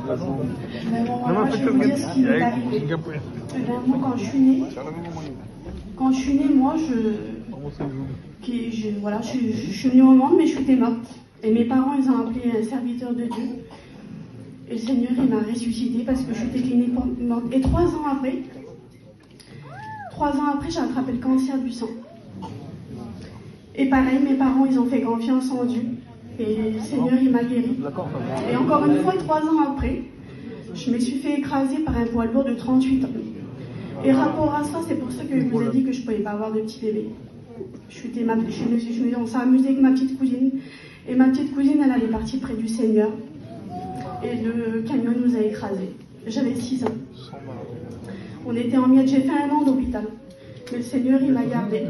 Moi, je vais vous dire ce qui m'est arrivé. Moi, quand je suis née, moi, voilà, je suis venue au monde, mais je suis morte. Et mes parents, ils ont appelé un serviteur de Dieu. Et le Seigneur, il m'a ressuscité parce que je suis cliniquement morte. Et 3 ans après, j'ai attrapé le cancer du sang. Et pareil, mes parents, ils ont fait confiance en Dieu. Et le Seigneur, il m'a guéri. Et encore une fois, 3 ans après, je me suis fait écraser par un poids lourd de 38 ans. Et rapport à ça, c'est pour ça que je vous ai dit que je ne pouvais pas avoir de petit bébé. On s'est amusé avec ma petite cousine. Et ma petite cousine, elle est partie près du Seigneur. Et le camion nous a écrasés. J'avais 6 ans. On était en miettes. J'ai fait 1 an d'hôpital. Mais le Seigneur, il m'a gardé.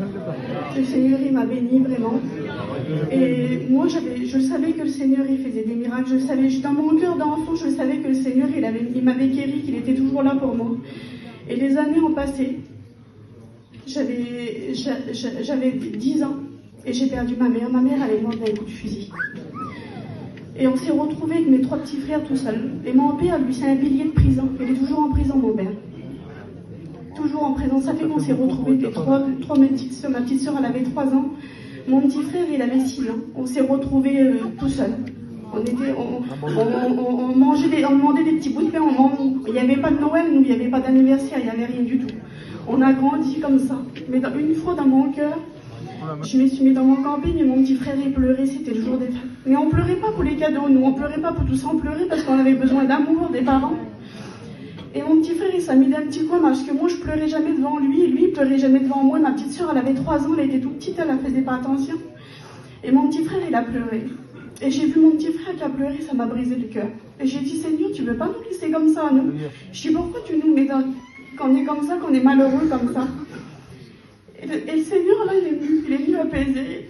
Le Seigneur, il m'a béni vraiment. Et moi, je savais que le Seigneur, il faisait des miracles. Je savais, dans mon cœur d'enfant, je savais que le Seigneur, il m'avait guéri, qu'il était toujours là pour moi. Et les années ont passé. J'avais 10 ans et j'ai perdu ma mère. Ma mère, elle est morte d'un coup de fusil. Et on s'est retrouvés avec mes 3 petits frères tout seuls. Et mon père, lui, c'est un pilier de prison. Il est toujours en prison, mon père. Toujours en prison. Ça fait qu'on s'est retrouvés, mes petites soeurs. Ma petite soeur, elle avait 3 ans. Mon petit frère, il avait 6 ans. On s'est retrouvés tout seuls. On mangeait des petits bouts de pain. Il n'y avait pas de Noël, nous, il n'y avait pas d'anniversaire, il n'y avait rien du tout. On a grandi comme ça. Mais une fois dans mon cœur, je me suis mis dans mon camping et mon petit frère, il pleurait, c'était le jour des fêtes. Mais on pleurait pas pour les cadeaux, nous, on pleurait pas pour tout ça, on pleurait parce qu'on avait besoin d'amour des parents. Et mon petit frère, il s'est mis d'un petit coin, parce que moi, je pleurais jamais devant lui, et lui, il pleurait jamais devant moi. Ma petite soeur, elle avait 3 ans, elle était toute petite, elle ne faisait pas attention. Et mon petit frère, il a pleuré. Et j'ai vu mon petit frère qui a pleuré, ça m'a brisé le cœur. Et j'ai dit, Seigneur, tu ne veux pas nous laisser comme ça, nous? Je dis, pourquoi tu nous mets quand on est comme ça, qu'on est malheureux comme ça? Et le Seigneur, là, il est venu apaiser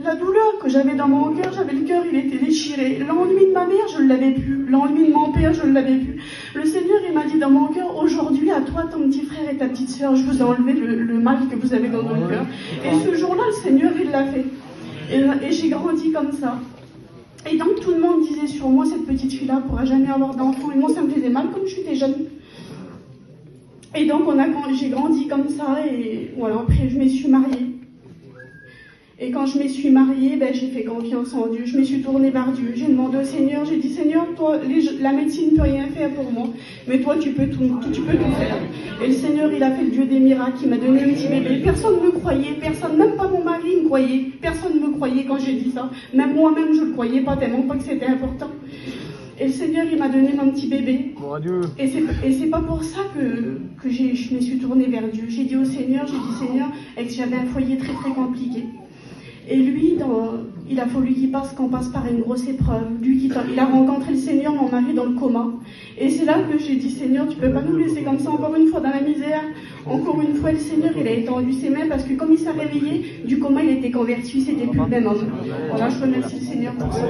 la douleur que j'avais dans mon cœur. J'avais le cœur, il était déchiré. L'ennui de ma mère, je ne l'avais plus. L'ennui de mon père, je ne l'avais plus. Le Seigneur, il m'a dit dans mon cœur, aujourd'hui, à toi, ton petit frère et ta petite soeur, je vous ai enlevé le mal que vous avez dans mon cœur. Et ce jour-là, le Seigneur, il l'a fait. Et j'ai grandi comme ça. Et donc, tout le monde disait sur moi, cette petite fille-là ne pourra jamais avoir d'enfant. Et moi, ça me faisait mal comme j'étais jeune. Et donc, j'ai grandi comme ça. Et voilà, après, je me suis mariée. Et quand je me suis mariée, j'ai fait confiance en Dieu. Je me suis tournée vers Dieu. J'ai demandé au Seigneur, j'ai dit, Seigneur, toi, la médecine ne peut rien faire pour moi. Mais toi, tu peux tout faire. Et le Seigneur, il a fait le Dieu des miracles. Il m'a donné un petit bébé. Personne ne me croyait. Personne, même pas mon mari me croyait. Personne ne me croyait quand j'ai dit ça. Même moi-même, je ne le croyais pas tellement pas que c'était important. Et le Seigneur, il m'a donné mon petit bébé. Bon, adieu. Et c'est pas pour ça que je me suis tournée vers Dieu. J'ai dit au Seigneur, Seigneur, et que j'avais un foyer très très compliqué. Et lui, il a fallu qu'on passe par une grosse épreuve. Lui, il a rencontré le Seigneur, mon mari, dans le coma. Et c'est là que j'ai dit, Seigneur, tu ne peux pas nous laisser comme ça, encore une fois, dans la misère. Encore une fois, le Seigneur, il a étendu ses mains, parce que comme il s'est réveillé, du coma, il était converti, c'était plus le même homme. Voilà, je remercie le Seigneur pour ça.